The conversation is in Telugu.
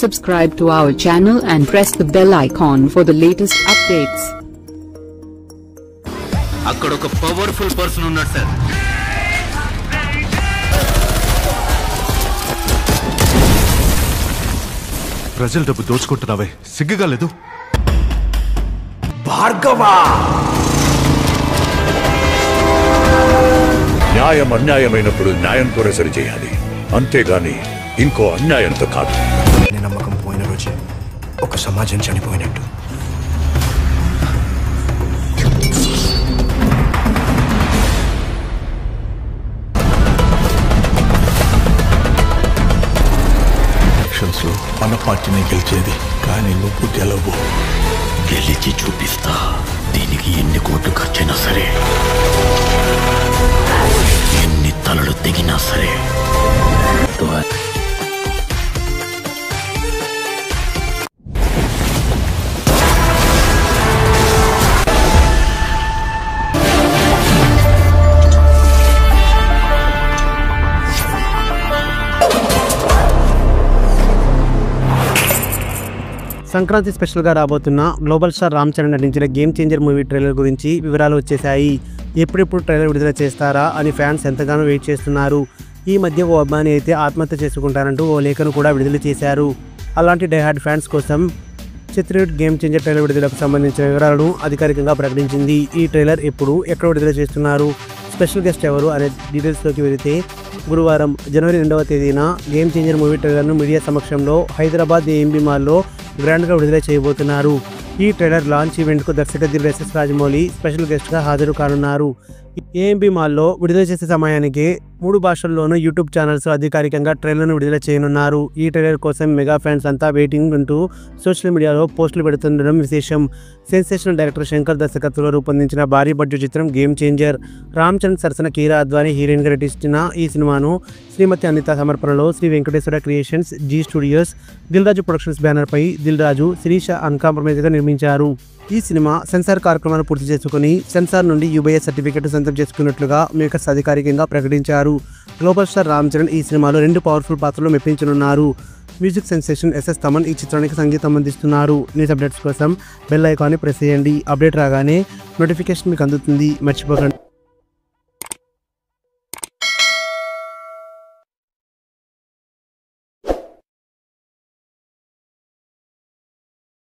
Subscribe to our channel and press the bell icon for the latest updates. అక్కడ ఒక పవర్ఫుల్ పర్సన్ ఉన్నాడు సార్. ప్రజల డబ్బు దోచుకుంటున్నావే, సిగ్గుగా లేదు? భార్గవా, న్యాయం అన్యాయమైనప్పుడు న్యాయంతోనే సరిచేయాలి, అంతేగాని ఇంకో అన్యాయంతో కాదు. నమ్మకం పోయిన రోజే ఒక సమాజం చనిపోయినట్టు. ఎలక్షన్స్లో మన పార్టీని గెలిచేది, కానీ నువ్వు గెలవు. గెలిచి చూపిస్తా. దీనికి ఎన్ని కోట్లు ఖర్చైనా సరే, ఎన్ని తలలు తెగినా సరే. సంక్రాంతి స్పెషల్గా రాబోతున్న గ్లోబల్ స్టార్ రామ్ చరణ్ నటించిన గేమ్ చేంజర్ మూవీ ట్రైలర్ గురించి వివరాలు వచ్చేసాయి. ఎప్పుడెప్పుడు ట్రైలర్ విడుదల చేస్తారా అని ఫ్యాన్స్ ఎంతగానో వెయిట్ చేస్తున్నారు. ఈ మధ్య ఓ అబ్బాయిని అయితే ఆత్మహత్య చేసుకుంటారంటూ ఓ లేఖను కూడా విడుదల చేశారు. అలాంటి డైహార్డ్ ఫ్యాన్స్ కోసం చిత్రయూట్ గేమ్ చేంజర్ ట్రైలర్ విడుదలకు సంబంధించిన వివరాలను అధికారికంగా ప్రకటించింది. ఈ ట్రైలర్ ఎప్పుడు, ఎక్కడ విడుదల చేస్తున్నారు, స్పెషల్ గెస్ట్ ఎవరు అనే డీటెయిల్స్లోకి వెళితే, గురువారం జనవరి 2వ తేదీన గేమ్ చేంజర్ మూవీ ట్రైలర్ను మీడియా సమక్షంలో హైదరాబాద్ ఏఎంబీ మాల్లో గ్రాండ్గా విడుదల చేయబోతున్నారు. ఈ ట్రైలర్ లాంచ్ ఈవెంట్కు దర్శకుడు ఎస్ఎస్ రాజమౌళి స్పెషల్ గెస్ట్గా హాజరు కానున్నారు. ఏఎంబీ మాల్లో విడుదల చేసే సమయానికి 3 భాషల్లోనూ యూట్యూబ్ ఛానల్స్ అధికారికంగా ట్రైలర్ను విడుదల చేయనున్నారు. ఈ ట్రైలర్ కోసం మెగా ఫ్యాన్స్ అంతా వెయిటింగ్ అంటూ సోషల్ మీడియాలో పోస్టులు పెడుతుండడం విశేషం. సెన్సేషనల్ డైరెక్టర్ శంకర్ దర్శకత్వంలో రూపొందించిన భారీ బడ్జెట్ చిత్రం గేమ్ చేంజర్. రామ్ చరణ్ సరసన కీరా అద్వానీ హీరోయిన్గా నటిస్తున్న ఈ సినిమాను శ్రీమతి అనిత సమర్పణలో Sri Venkateswara creations, Zee studios, Dil Raju productions బ్యానర్పై దిల్ రాజు, శిరీష అన్కాంప్రమైజ్గా నిర్మించారు. ఈ సినిమా సెన్సార్ కార్యక్రమాన్ని పూర్తి చేసుకుని సెన్సార్ నుండి యూబీఐ సర్టిఫికెట్ సొంతం చేసుకున్నట్లుగా మేకర్స్ అధికారికంగా ప్రకటించారు. గ్లోబల్ స్టార్ రామ్ చరణ్ ఈ సినిమాలో 2 పవర్ఫుల్ పాత్రలు మెప్పించనున్నారు. మ్యూజిక్ సెన్సేషన్ ఎస్ఎస్ తమన్ ఈ చిత్రానికి సంగీతం అందిస్తున్నారు. న్యూస్ అప్డేట్స్ కోసం బెల్ ఐకాన్ని ప్రెస్ చేయండి. అప్డేట్ రాగానే నోటిఫికేషన్ మీకు అందుతుంది, మర్చిపోకండి.